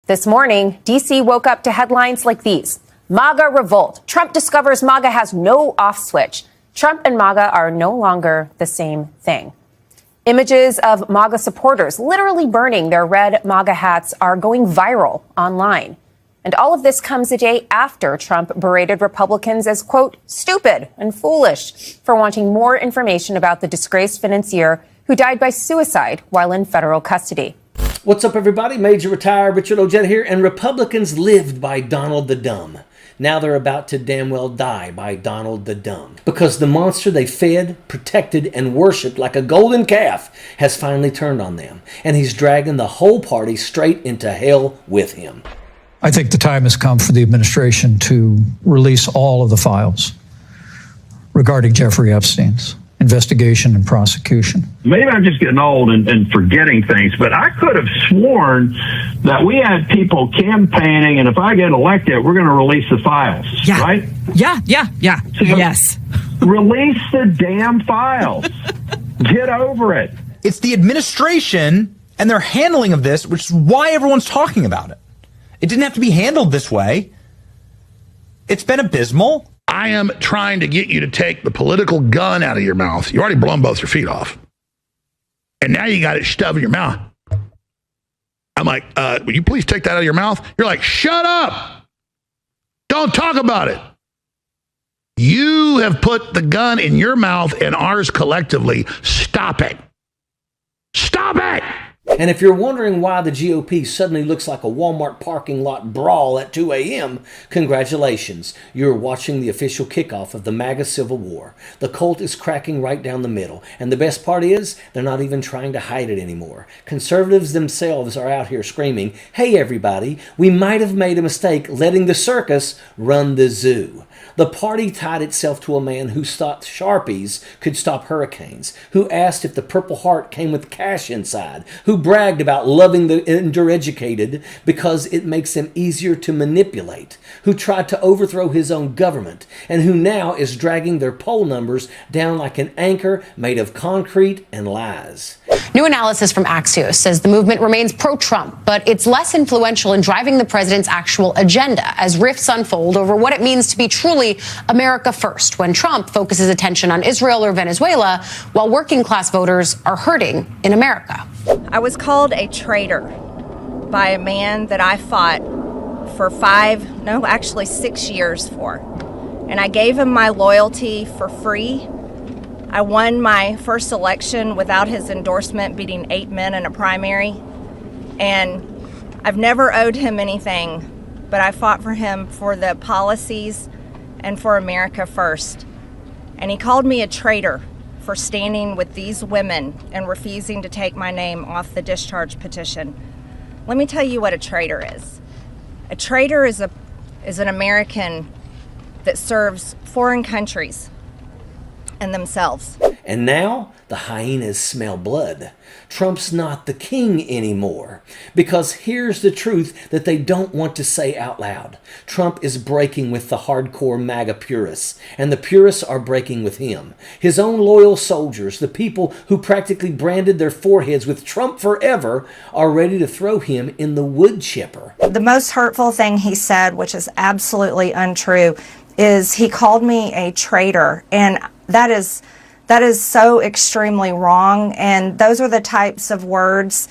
This morning, D.C. woke up to headlines like these. MAGA revolt. Trump discovers MAGA has no off switch. Trump and MAGA are no longer the same thing. Images of MAGA supporters literally burning their red MAGA hats are going viral online. And all of this comes a day after Trump berated Republicans as, quote, stupid and foolish for wanting more information about the disgraced financier who died by suicide while in federal custody. What's up, everybody? Major retired Richard Ojeda here, and Republicans lived by Donald the Dumb. Now they're about to damn well die by Donald the Dumb. Because the monster they fed, protected, and worshipped like a golden calf has finally turned on them. And he's dragging the whole party straight into hell with him. I think the time has come for the administration to release all of the files regarding Jeffrey Epstein's investigation and prosecution. Maybe I'm just getting old and forgetting things, but I could have sworn that we had people campaigning, and if I get elected, we're going to release the files, right? Yeah. So yes. Release the damn files. Get over it. It's the administration and their handling of this, which is why everyone's talking about it. It didn't have to be handled this way. It's been abysmal. I am trying to get you to take the political gun out of your mouth. You already blown both your feet off. And now you got it shoved in your mouth. I'm like, will you please take that out of your mouth? You're like, shut up. Don't talk about it. You have put the gun in your mouth and ours collectively. Stop it. Stop it. And if you're wondering why the GOP suddenly looks like a Walmart parking lot brawl at 2 a.m., congratulations. You're watching the official kickoff of the MAGA Civil War. The Colt is cracking right down the middle. And the best part is, they're not even trying to hide it anymore. Conservatives themselves are out here screaming, hey everybody, we might have made a mistake letting the circus run the zoo. The party tied itself to a man who thought Sharpies could stop hurricanes, who asked if the Purple Heart came with cash inside, who bragged about loving the undereducated because it makes them easier to manipulate, who tried to overthrow his own government, and who now is dragging their poll numbers down like an anchor made of concrete and lies. New analysis from Axios says the movement remains pro-Trump, but it's less influential in driving the president's actual agenda as rifts unfold over what it means to be truly America first when Trump focuses attention on Israel or Venezuela while working class voters are hurting in America. I was called a traitor by a man that I fought for 6 years for. And I gave him my loyalty for free. I won my first election without his endorsement, beating 8 men in a primary. And I've never owed him anything, but I fought for him for the policies and for America first. And he called me a traitor for standing with these women and refusing to take my name off the discharge petition. Let me tell you what a traitor is. A traitor is an American that serves foreign countries and themselves. And now the hyenas smell blood. Trump's not the king anymore. Because here's the truth that they don't want to say out loud. Trump is breaking with the hardcore MAGA purists, and the purists are breaking with him. His own loyal soldiers, the people who practically branded their foreheads with Trump forever, are ready to throw him in the wood chipper. The most hurtful thing he said, which is absolutely untrue, is he called me a traitor, and that is so extremely wrong, and those are the types of words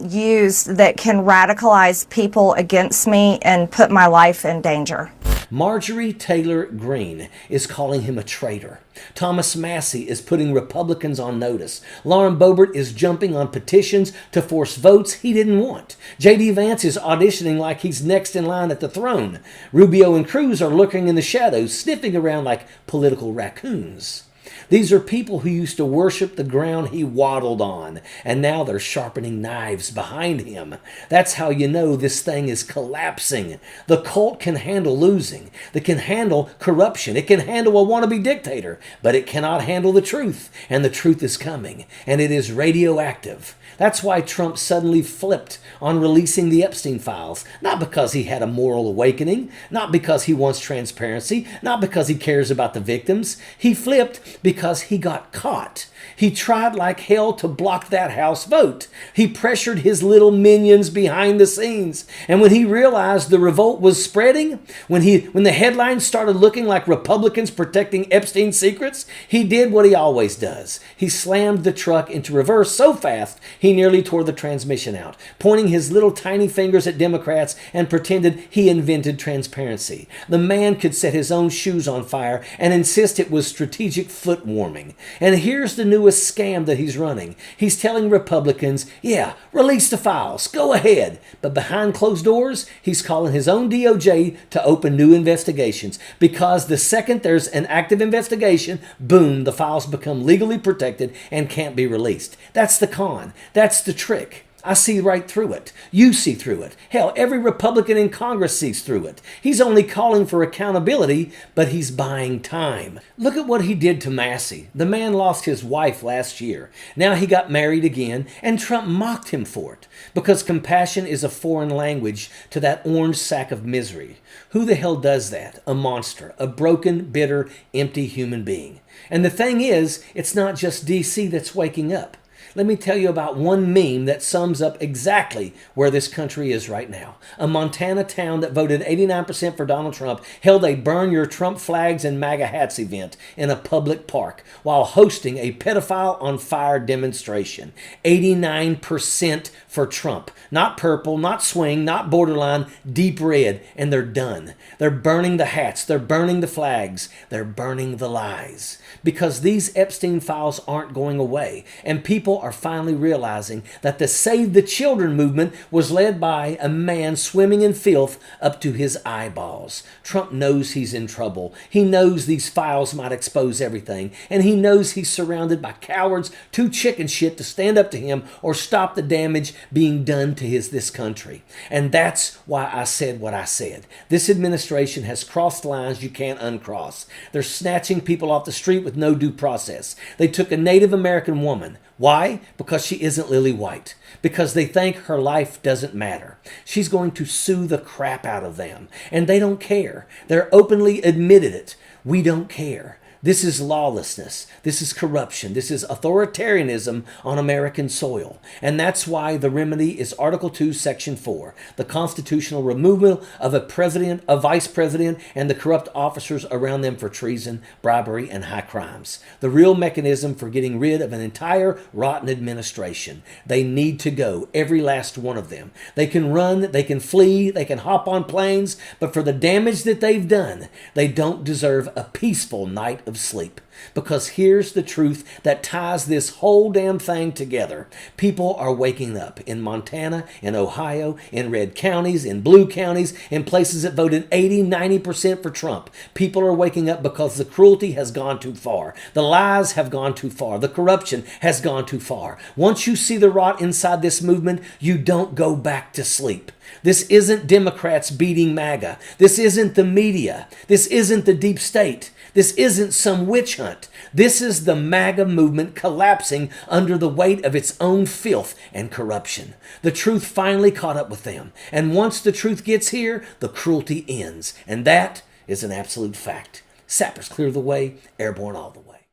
used that can radicalize people against me and put my life in danger. Marjorie Taylor Greene is calling him a traitor. Thomas Massey is putting Republicans on notice. Lauren Boebert is jumping on petitions to force votes he didn't want. J.D. Vance is auditioning like he's next in line at the throne. Rubio and Cruz are lurking in the shadows, sniffing around like political raccoons. These are people who used to worship the ground he waddled on, and now they're sharpening knives behind him. That's how you know this thing is collapsing. The cult can handle losing. It can handle corruption. It can handle a wannabe dictator, but it cannot handle the truth, and the truth is coming, and it is radioactive. That's why Trump suddenly flipped on releasing the Epstein files. Not because he had a moral awakening, not because he wants transparency, not because he cares about the victims. He flipped because he got caught. He tried like hell to block that House vote. He pressured his little minions behind the scenes. And when he realized the revolt was spreading, when the headlines started looking like Republicans protecting Epstein's secrets, he did what he always does. He slammed the truck into reverse so fast he nearly tore the transmission out, pointing his little tiny fingers at Democrats and pretended he invented transparency. The man could set his own shoes on fire and insist it was strategic foot warming. And here's the newest scam that he's running. He's telling Republicans, yeah, release the files, go ahead. But behind closed doors, he's calling his own DOJ to open new investigations, because the second there's an active investigation, boom, the files become legally protected and can't be released. That's the con. That's the trick. I see right through it. You see through it. Hell, every Republican in Congress sees through it. He's only calling for accountability, but he's buying time. Look at what he did to Massey. The man lost his wife last year. Now he got married again, and Trump mocked him for it, because compassion is a foreign language to that orange sack of misery. Who the hell does that? A monster, a broken, bitter, empty human being. And the thing is, it's not just DC that's waking up. Let me tell you about one meme that sums up exactly where this country is right now. A Montana town that voted 89% for Donald Trump held a burn your Trump flags and MAGA hats event in a public park while hosting a pedophile on fire demonstration. 89% for Trump. Not purple, not swing, not borderline, deep red. And they're done. They're burning the hats. They're burning the flags. They're burning the lies. Because these Epstein files aren't going away. And people are finally realizing that the Save the Children movement was led by a man swimming in filth up to his eyeballs. Trump knows he's in trouble. He knows these files might expose everything. And he knows he's surrounded by cowards too chicken shit to stand up to him or stop the damage being done to this country. And that's why I said what I said. This administration has crossed lines you can't uncross. They're snatching people off the street with no due process. They took a Native American woman. Why? Because she isn't Lily White. Because they think her life doesn't matter. She's going to sue the crap out of them. And they don't care. They're openly admitted it. We don't care. This is lawlessness. This is corruption. This is authoritarianism on American soil. And that's why the remedy is Article 2, Section 4, the constitutional removal of a president, a vice president, and the corrupt officers around them for treason, bribery, and high crimes. The real mechanism for getting rid of an entire rotten administration. They need to go, every last one of them. They can run, they can flee, they can hop on planes, but for the damage that they've done, they don't deserve a peaceful night of sleep. Because here's the truth that ties this whole damn thing together. People are waking up in Montana, in Ohio, in red counties, in blue counties, in places that voted 80-90% for Trump. People are waking up because the cruelty has gone too far. The lies have gone too far. The corruption has gone too far. Once you see the rot inside this movement, you don't go back to sleep. This isn't Democrats beating MAGA. This isn't the media. This isn't the deep state. This isn't some witch hunt. This is the MAGA movement collapsing under the weight of its own filth and corruption. The truth finally caught up with them. And once the truth gets here, the cruelty ends. And that is an absolute fact. Sappers clear the way, airborne all the way.